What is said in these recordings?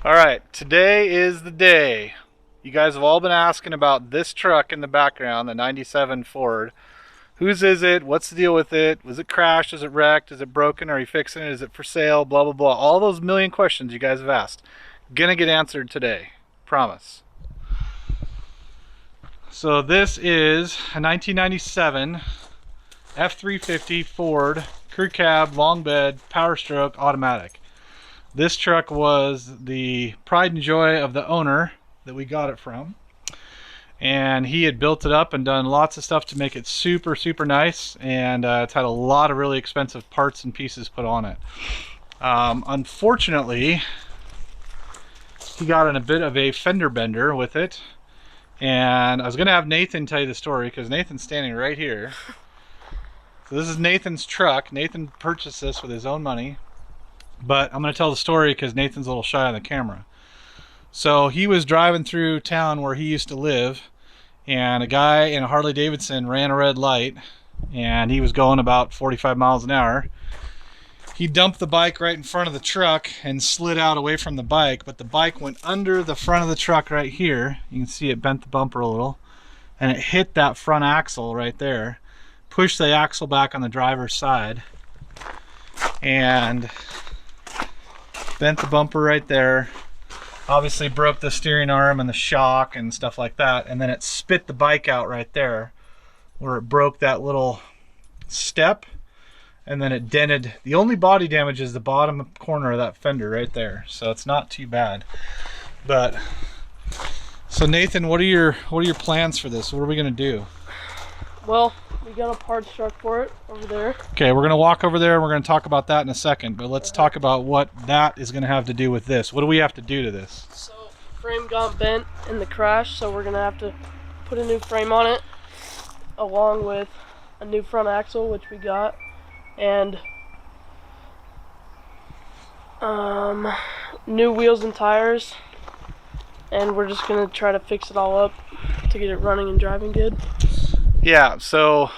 Alright, today is the day. You guys have all been asking about this truck in the background, the 97 Ford. Whose is it? What's the deal with it? Was it crashed? Is it wrecked? Is it broken? Are you fixing it? Is it for sale? Blah, blah, blah. All those million questions you guys have asked. Gonna get answered today. Promise. So this is a 1997 f350 Ford crew cab, long bed, power stroke, automatic. This truck was the pride and joy of the owner that we got it from, and he had built it up and done lots of stuff to make it super nice, and it's had a lot of really expensive parts and pieces put on it. Unfortunately, he got in a bit of a fender bender with it, and I was gonna have Nathan tell you the story because Nathan's standing right here. So this is Nathan's truck. Nathan purchased this with his own money. But I'm going to tell the story because Nathan's a little shy on the camera. So he was driving through town where he used to live, and a guy in a Harley Davidson ran a red light, and he was going about 45 miles an hour. He dumped the bike right in front of the truck and slid out away from the bike, but the bike went under the front of the truck right here. You can see it bent the bumper a little, and it hit that front axle right there, pushed the axle back on the driver's side, and bent the bumper right there. Obviously broke the steering arm and the shock and stuff like that, and then it spit the bike out right there where it broke that little step, and then it dented. The only body damage is the bottom corner of that fender right there, so it's not too bad. But so Nathan, what are your plans for this? What are we gonna do? Well, we got a parts truck for it over there. Okay, we're going to walk over there and we're going to talk about that in a second, but let's talk about what that is going to have to do with this. What do we have to do to this? So, frame got bent in the crash, so we're going to have to put a new frame on it, along with a new front axle, which we got, and new wheels and tires, and we're just going to try to fix it all up to get it running and driving good. Yeah, so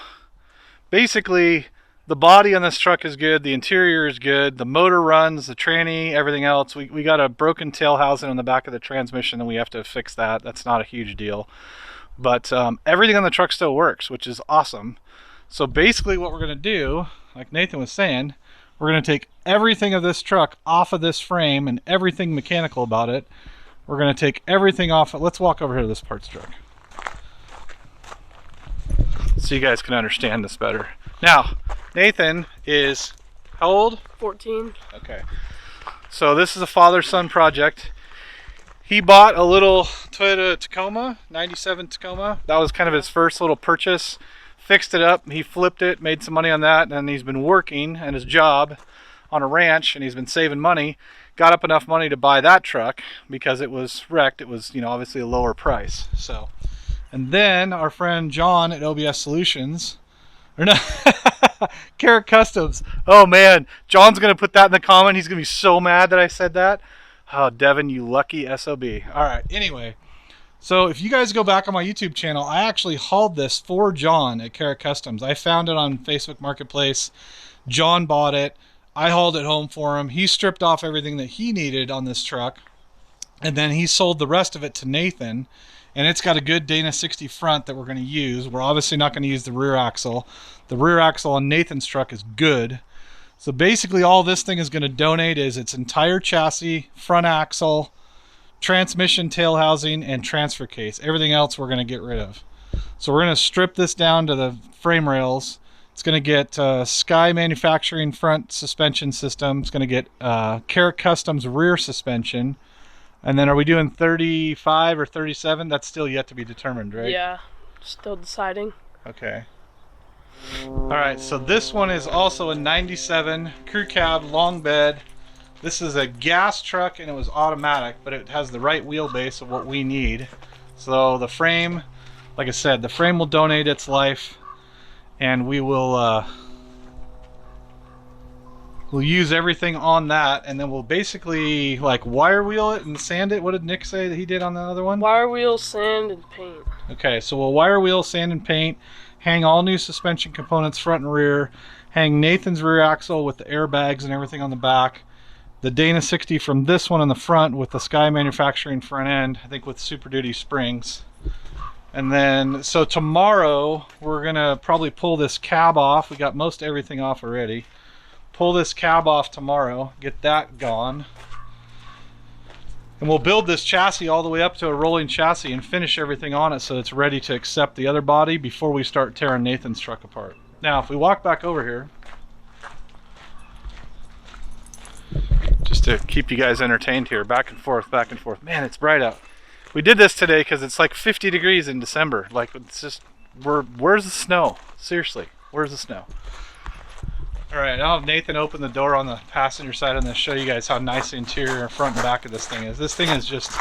basically the body on this truck is good, the interior is good, the motor runs, the tranny, everything else. We got a broken tail housing on the back of the transmission and we have to fix that. That's not a huge deal. But everything on the truck still works, which is awesome. So basically what we're going to do, like Nathan was saying, we're going to take everything of this truck off of this frame and everything mechanical about it. We're going to take everything off. Let's walk over here to this parts truck, so you guys can understand this better. Now, Nathan is how old? 14. Okay. So this is a father-son project. He bought a little Toyota Tacoma, 97 Tacoma. That was kind of his first little purchase. Fixed it up, he flipped it, made some money on that, and he's been working at his job on a ranch, and he's been saving money. Got up enough money to buy that truck because it was wrecked. It was, you know, obviously a lower price. So. And then our friend John at OBS Solutions, or no, Carrot Customs. Oh man, John's gonna put that in the comment. He's gonna be so mad that I said that. Oh, Devin, you lucky SOB. All right, anyway. So if you guys go back on my YouTube channel, I actually hauled this for John at Carrot Customs. I found it on Facebook Marketplace. John bought it. I hauled it home for him. He stripped off everything that he needed on this truck, and then he sold the rest of it to Nathan. And it's got a good Dana 60 front that we're going to use. We're obviously not going to use the rear axle. The rear axle on Nathan's truck is good. So basically all this thing is going to donate is its entire chassis, front axle, transmission tail housing, and transfer case. Everything else we're going to get rid of. So we're going to strip this down to the frame rails. It's going to get Sky Manufacturing front suspension system. It's going to get Carrot Customs rear suspension. And then are we doing 35 or 37? That's still yet to be determined, right? Yeah, still deciding. Okay. All right, so this one is also a 97 crew cab, long bed. This is a gas truck and it was automatic, but it has the right wheelbase of what we need. So the frame, like I said, the frame will donate its life, and we will we'll use everything on that, and then we'll basically like wire wheel it and sand it. What did Nick say that he did on the other one? Wire wheel, sand, and paint. Okay, so we'll wire wheel, sand, and paint, hang all new suspension components front and rear, hang Nathan's rear axle with the airbags and everything on the back, the Dana 60 from this one in the front with the Sky Manufacturing front end, I think with Super Duty springs. And then, so tomorrow we're gonna probably pull this cab off. We got most everything off already. Pull this cab off tomorrow, get that gone. And we'll build this chassis all the way up to a rolling chassis and finish everything on it so it's ready to accept the other body before we start tearing Nathan's truck apart. Now, if we walk back over here, just to keep you guys entertained here, back and forth, back and forth. Man, it's bright out. We did this today because it's like 50 degrees in December. Like, it's just, where's the snow? Seriously, where's the snow? All right, I'll have Nathan open the door on the passenger side and then show you guys how nice the interior front and back of this thing is. This thing is just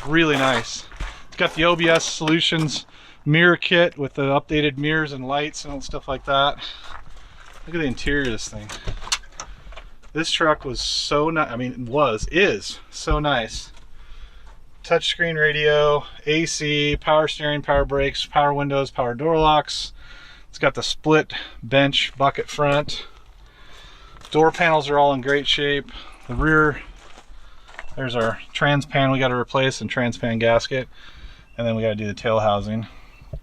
really nice. It's got the OBS Solutions mirror kit with the updated mirrors and lights and all stuff like that. Look at the interior of this thing. This truck was so nice. I mean, is so nice. Touchscreen radio, AC, power steering, power brakes, power windows, power door locks. It's got the split bench bucket front. Door panels are all in great shape. The rear, there's our transpan we got to replace and transpan gasket. And then we got to do the tail housing.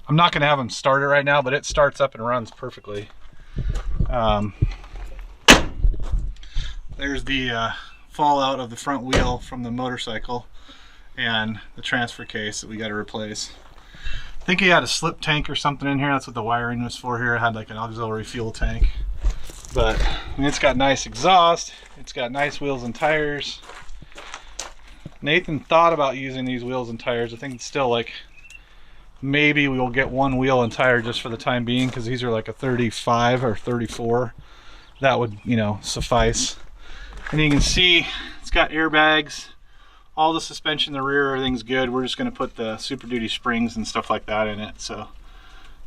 I'm not going to have them start it right now, but it starts up and runs perfectly. There's the fallout of the front wheel from the motorcycle and the transfer case that we got to replace. I think he had a slip tank or something in here. That's what the wiring was for here. It had like an auxiliary fuel tank. But I mean, it's got nice exhaust. It's got nice wheels and tires. Nathan thought about using these wheels and tires. I think it's still like, maybe we will get one wheel and tire just for the time being because these are like a 35 or 34. That would, you know, suffice. And you can see it's got airbags. All the suspension in the rear, everything's good. We're just going to put the Super Duty springs and stuff like that in it. So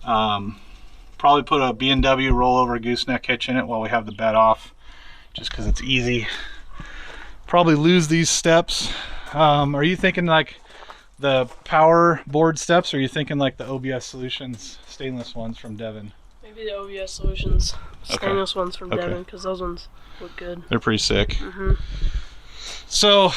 probably put a B&W rollover gooseneck hitch in it while we have the bed off, just because it's easy. Probably lose these steps. Are you thinking like the power board steps, or are you thinking like the OBS Solutions stainless ones from Devon? Maybe the OBS Solutions stainless ones from Devon, because those ones look good. They're pretty sick. So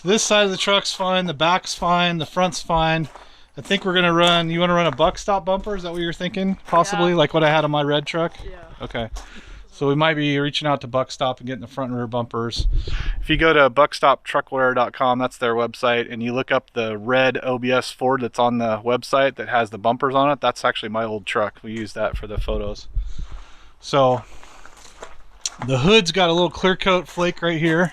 this side of the truck's fine, the back's fine, the front's fine. I think we're gonna run, you wanna run a buck stop bumper? Is that what you're thinking? Possibly, like what I had on my red truck? Yeah. Okay. So we might be reaching out to Buck Stop and getting the front and rear bumpers. If you go to buckstoptruckwire.com, that's their website, and you look up the red OBS Ford that's on the website that has the bumpers on it, that's actually my old truck. We use that for the photos. So the hood's got a little clear coat flake right here.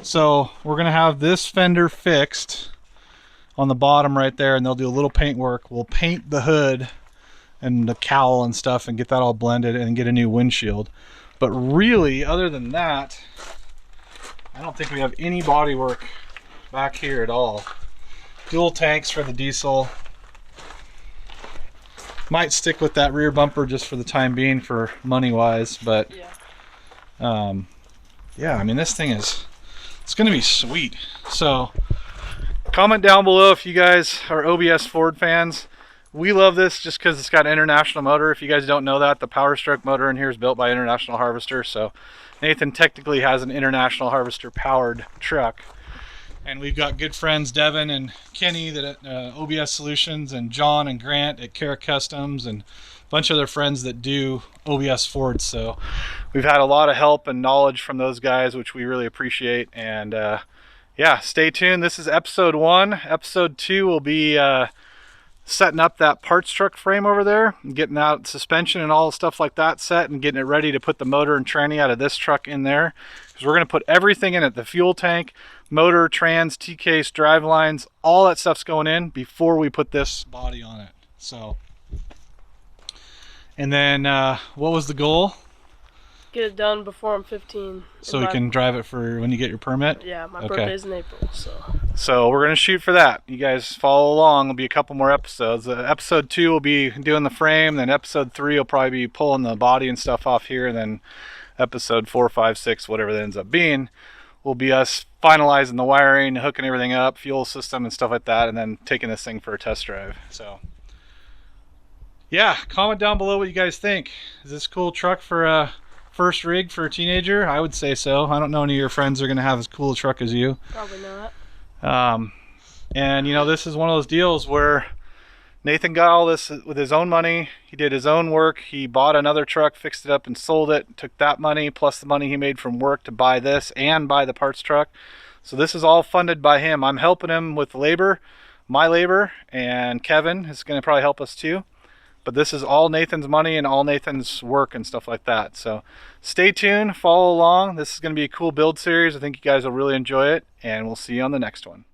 So we're gonna have this fender fixed on the bottom right there, and they'll do a little paint work. We'll paint the hood and the cowl and stuff and get that all blended and get a new windshield. But really, other than that, I don't think we have any body work back here at all. Dual tanks for the diesel. Might stick with that rear bumper just for the time being for money wise, but yeah, I mean, this thing is, it's gonna be sweet. So comment down below if you guys are OBS Ford fans. We love this just because it's got an international motor. If you guys don't know that, the powerstroke motor in here is built by International Harvester. So Nathan technically has an International Harvester powered truck. And we've got good friends, Devin and Kenny that at OBS Solutions, and John and Grant at Cara Customs, and a bunch of other friends that do OBS Ford. So we've had a lot of help and knowledge from those guys, which we really appreciate. And yeah, stay tuned. This is episode 1. Episode 2 will be setting up that parts truck frame over there, and getting out suspension and all the stuff like that set, and getting it ready to put the motor and tranny out of this truck in there, because we're going to put everything in it, the fuel tank, motor, trans, T-case, drive lines, all that stuff's going in before we put this body on it. So, and then what was the goal? Get it done before I'm 15. So you can drive it for when you get your permit? Yeah, my birthday's in April, so. So we're gonna shoot for that. You guys follow along. There'll be a couple more episodes. Episode 2 will be doing the frame. Then episode 3 will probably be pulling the body and stuff off here. And then episode 4, 5, 6, whatever that ends up being, will be us finalizing the wiring, hooking everything up, fuel system and stuff like that, and then taking this thing for a test drive. So yeah, comment down below what you guys think. Is this a cool truck for first rig for a teenager? I would say so. I don't know any of your friends are going to have as cool a truck as you. Probably not. And you know, this is one of those deals where Nathan got all this with his own money. He did his own work. He bought another truck, fixed it up and sold it, took that money plus the money he made from work to buy this and buy the parts truck. So this is all funded by him. I'm helping him with labor, my labor, and Kevin is going to probably help us too. But this is all Nathan's money and all Nathan's work and stuff like that. So stay tuned, follow along. This is going to be a cool build series. I think you guys will really enjoy it, and we'll see you on the next one.